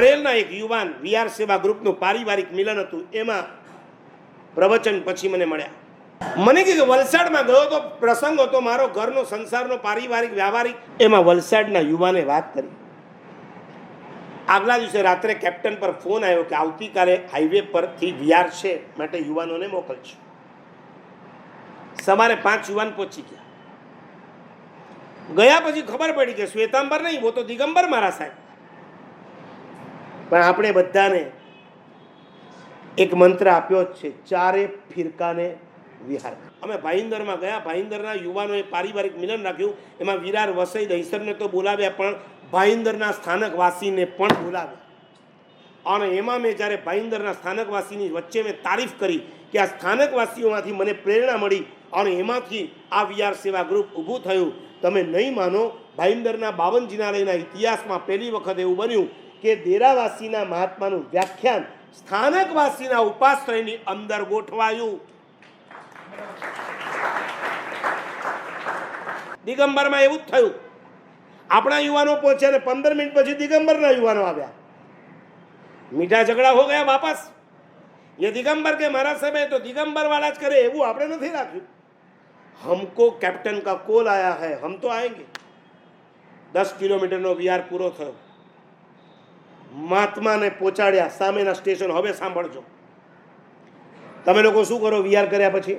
પરેલના એક યુવાન વીઆર સેવા ગ્રુપનું પારિવારિક મિલન હતું. એમાં પ્રવચન પછી મને મળ્યા. મને કે વલસાડમાં ગયો તો પ્રસંગ હતો મારો ઘરનો સંસારનો પારિવારિક વ્યવહારિક. એમાં વલસાડના યુવાને વાત કરી. આગલા દિવસે રાત્રે કેપ્ટન પર ફોન આવ્યો કે આવતીકાલે હાઈવે પરથી વીઆર છે માટે યુવાનોને મોકલજો. સવારે 5 યુવાન પહોંચી ગયા. ગયા પછી ખબર પડી કે શ્વેતાંબર નહીં, वो तो દિગંબર મારા સાહેબ. પણ આપણે બધાને એક મંત્ર આપ્યો જ છે, ચારે ફિરકાને વિહાર. અમે ભાઈંદરમાં ગયા. ભાઈંદરના યુવાનોએ પારિવારિક મિલન રાખ્યું. એમાં વિરાર વસઈ દહીસરને તો બોલાવ્યા, પણ ભાઈંદરના સ્થાનકવાસીને પણ બોલાવ્યા. અને એમાં મેં જ્યારે ભાઈંદરના સ્થાનકવાસીની વચ્ચે મેં તારીફ કરી કે આ સ્થાનકવાસીઓમાંથી મને પ્રેરણા મળી અને એમાંથી આ વીઆર સેવા ગ્રુપ ઊભું થયું. તમે નહીં માનો, ભાઈંદરના 52 જિનાલયના ઇતિહાસમાં પહેલી વખત એવું બન્યું કે દેરાવાસીના મહાત્માનું વ્યાખ્યાન સ્થાનકવાસીના ઉપાશ્રયની અંદર ગોઠવાયું. દિગંબરમાં એવું જ થયું. આપણા યુવાનો પહોંચ્યા ને 15 મિનિટ પછી દિગંબરના યુવાનો આવ્યા. મીઠા ઝઘડા હો ગયા વાપસ. ये दिगंबर के मारा समय तो दिगंबर वाला ज करे એવું આપણે નથી રાખ્યું. हमको कैप्टन का कॉल आया है, हम तो आएंगे. 10 કિલોમીટરનો વીઆર પૂરો થયો. મહાત્માને પહોંચાડ્યા સામેના સ્ટેશન. હવે સાંભળજો, તમે લોકો શું કરો વીઆર કર્યા પછી?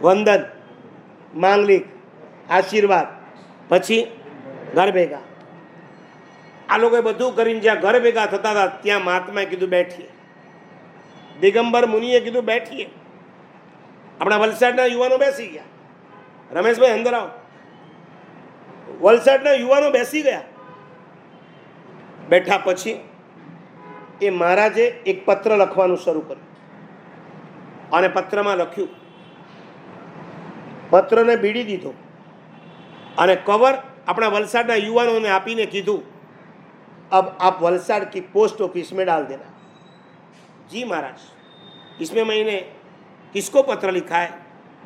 વંદન, માંગલિક, આશીર્વાદ, પછી ઘર ભેગા. આ લોકોએ બધું કરીને જ્યાં ઘર ભેગા થતા હતા ત્યાં મહાત્માએ કીધું બેઠીએ. દિગંબર મુનિએ કીધું બેઠીએ. આપણા વલસાડના યુવાનો બેસી ગયા. રમેશભાઈ અંદર આવો. વલસાડના યુવાનો બેસી ગયા. બેઠા પછી એ મહારાજે એક પત્ર લખવાનું શરૂ કર્યું અને પત્રમાં લખ્યું. પત્રને બીડી દીધો અને કવર આપણા વલસાડના યુવાનોને આપીને કીધું, अब आप वलसाड़ की पोस्ट ऑफिस में डाल देना. जी महाराज, इसमें मैंने किसको पत्र लिखा है?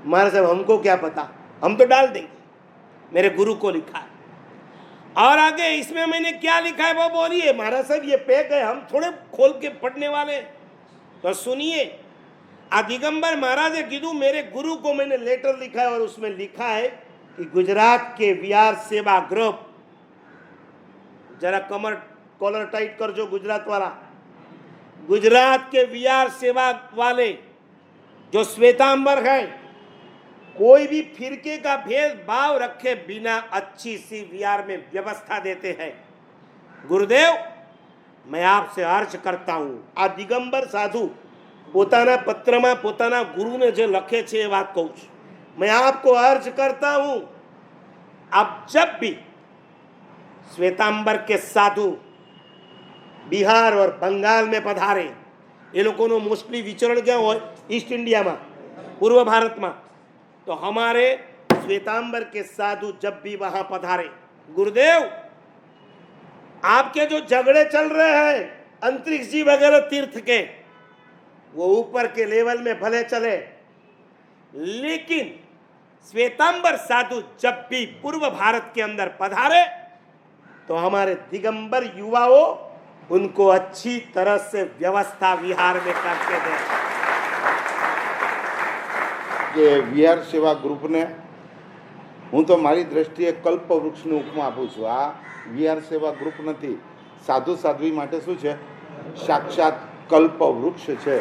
महाराज साहब हमको क्या पता, हम तो डाल देंगे. मेरे गुरु को लिखा है. और आगे इसमें मैंने क्या लिखा है वो बोलिए. महाराज साहब ये पैक है, हम थोड़े खोल के पढ़ने वाले. तो सुनिए, आ दिगंबर महाराज ने कीधु मेरे गुरु को मैंने लेटर लिखा है और उसमें लिखा है कि गुजरात के वीआर सेवा ग्रुप, जरा कॉलर टाइट कर जो गुजरात वाला, गुजरात के वीआर सेवा वाले जो श्वेतांबर है, कोई भी फिरके का भेदभाव रखे बिना अच्छी सी वीआर में व्यवस्था देते हैं. गुरुदेव, मैं आपसे अर्ज करता हूँ. आ दिगंबर साधु पोताना पत्र में पोताना गुरु ने जो लखे छे बात कहूँ छूं. मैं आपको अर्ज करता हूँ, आप जब भी श्वेतांबर के साधु बिहार और बंगाल में पधारे, ये लोगों मोस्टली विचरण क्या हो ईस्ट इंडिया में, पूर्व भारत में, तो हमारे श्वेतांबर के साधु जब भी वहां पधारे, गुरुदेव आपके जो झगड़े चल रहे हैं अंतरिक्ष जी वगैरह तीर्थ के, वो ऊपर के लेवल में भले चले, लेकिन श्वेतांबर साधु जब भी पूर्व भारत के अंदर पधारे तो हमारे दिगंबर युवाओं उनको अच्छी तरह से व्यवस्था विहार में करके दे. કે વીઆર સેવા ગ્રુપને હું તો મારી દ્રષ્ટિએ કલ્પવૃક્ષની ઉપમા આપું છું. આ વીઆર સેવા ગ્રુપ નથી, સાધુ સાધ્વી માટે શું છે, સાક્ષાત કલ્પવૃક્ષ છે.